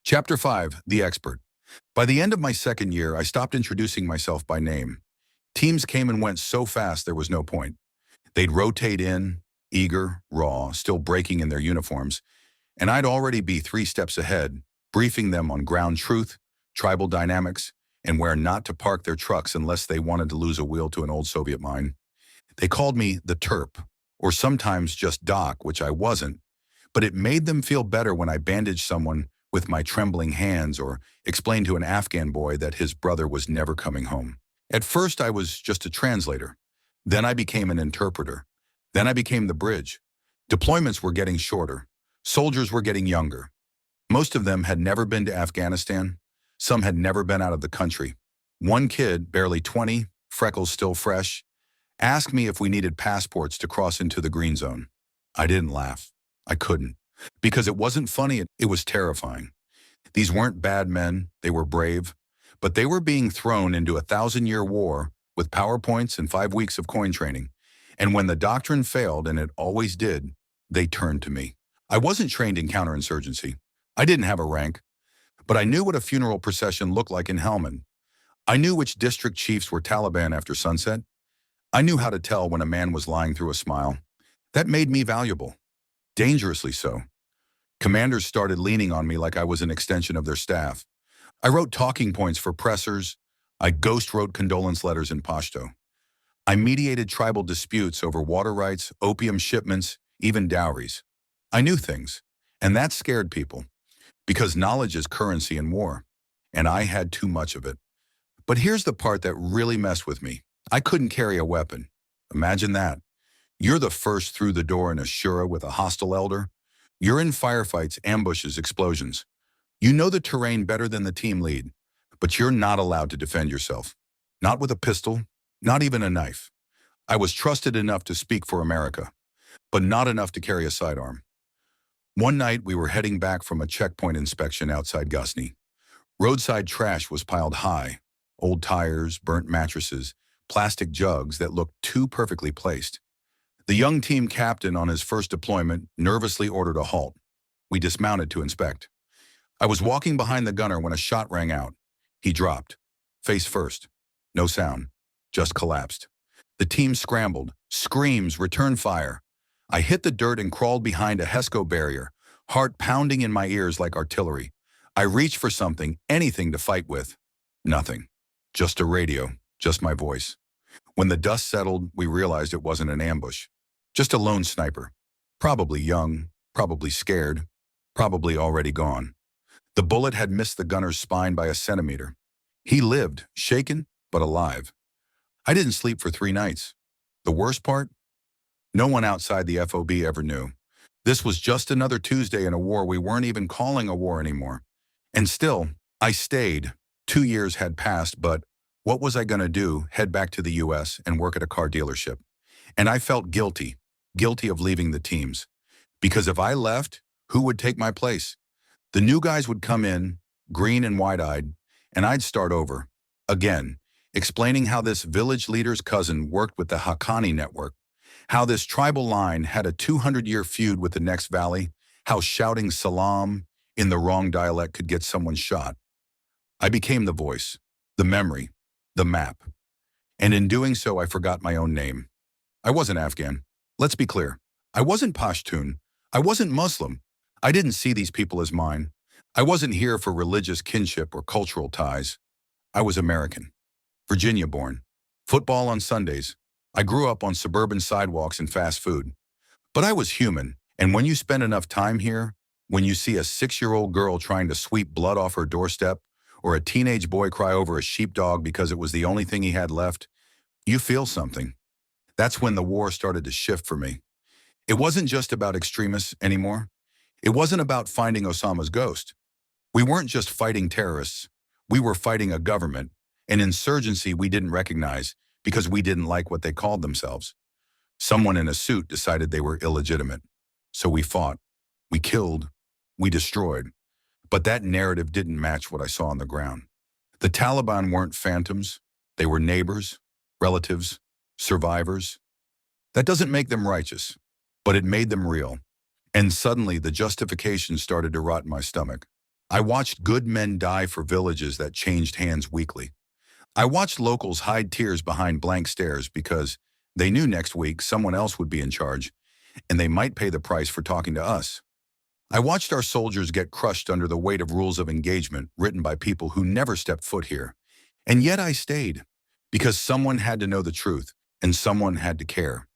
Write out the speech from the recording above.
Chapter 5, The Expert. By the end of my second year, I stopped introducing myself by name. Teams came and went so fast there was no point. They'd rotate in, eager, raw, still breaking in their uniforms, and I'd already be 3 steps ahead, briefing them on ground truth, tribal dynamics, and where not to park their trucks unless they wanted to lose a wheel to an old Soviet mine. They called me the Terp, or sometimes just Doc, which I wasn't, but it made them feel better when I bandaged someone with my trembling hands or explained to an Afghan boy that his brother was never coming home. At first, I was just a translator. Then I became an interpreter. Then I became the bridge. Deployments were getting shorter. Soldiers were getting younger. Most of them had never been to Afghanistan. Some had never been out of the country. One kid, barely 20, freckles still fresh, asked me if we needed passports to cross into the green zone. I didn't laugh. I couldn't. Because it wasn't funny, it was terrifying. These weren't bad men, they were brave, but they were being thrown into a 1,000-year war with PowerPoints and 5 weeks of coin training. And when the doctrine failed, and it always did, they turned to me. I wasn't trained in counterinsurgency. I didn't have a rank, but I knew what a funeral procession looked like in Helmand. I knew which district chiefs were Taliban after sunset. I knew how to tell when a man was lying through a smile. That made me valuable. Dangerously so. Commanders started leaning on me like I was an extension of their staff. I wrote talking points for pressers. I ghost wrote condolence letters in Pashto. I mediated tribal disputes over water rights, opium shipments, even dowries. I knew things, and that scared people, because knowledge is currency in war, and I had too much of it. But here's the part that really messed with me. I couldn't carry a weapon. Imagine that. You're the first through the door in a shura with a hostile elder. You're in firefights, ambushes, explosions. You know the terrain better than the team lead, but you're not allowed to defend yourself. Not with a pistol, not even a knife. I was trusted enough to speak for America, but not enough to carry a sidearm. One night, we were heading back from a checkpoint inspection outside Ghazni. Roadside trash was piled high. Old tires, burnt mattresses, plastic jugs that looked too perfectly placed. The young team captain on his first deployment nervously ordered a halt. We dismounted to inspect. I was walking behind the gunner when a shot rang out. He dropped, face first. No sound, just collapsed. The team scrambled, screams, return fire. I hit the dirt and crawled behind a HESCO barrier, heart pounding in my ears like artillery. I reached for something, anything to fight with. Nothing. Just a radio, just my voice. When the dust settled, we realized it wasn't an ambush. Just a lone sniper. Probably young, probably scared, probably already gone. The bullet had missed the gunner's spine by a centimeter. He lived, shaken, but alive. I didn't sleep for 3 nights. The worst part? No one outside the FOB ever knew. This was just another Tuesday in a war we weren't even calling a war anymore. And still, I stayed. 2 years had passed, but what was I going to do? Head back to the US and work at a car dealership. And I felt guilty of leaving the teams. Because if I left, who would take my place? The new guys would come in, green and wide-eyed, and I'd start over, again, explaining how this village leader's cousin worked with the Haqqani network, how this tribal line had a 200-year feud with the next valley, how shouting salam in the wrong dialect could get someone shot. I became the voice, the memory, the map. And in doing so, I forgot my own name. I wasn't Afghan. Let's be clear. I wasn't Pashtun. I wasn't Muslim. I didn't see these people as mine. I wasn't here for religious kinship or cultural ties. I was American. Virginia-born. Football on Sundays. I grew up on suburban sidewalks and fast food. But I was human, and when you spend enough time here, when you see a 6-year-old girl trying to sweep blood off her doorstep, or a teenage boy cry over a sheepdog because it was the only thing he had left, you feel something. That's when the war started to shift for me. It wasn't just about extremists anymore. It wasn't about finding Osama's ghost. We weren't just fighting terrorists. We were fighting a government, an insurgency we didn't recognize because we didn't like what they called themselves. Someone in a suit decided they were illegitimate. So we fought, we killed, we destroyed. But that narrative didn't match what I saw on the ground. The Taliban weren't phantoms. They were neighbors, relatives, survivors. That doesn't make them righteous, but it made them real. And suddenly the justification started to rot in my stomach. I watched good men die for villages that changed hands weekly. I watched locals hide tears behind blank stares because they knew next week someone else would be in charge, and they might pay the price for talking to us. I watched our soldiers get crushed under the weight of rules of engagement written by people who never stepped foot here. And yet I stayed, because someone had to know the truth, and someone had to care.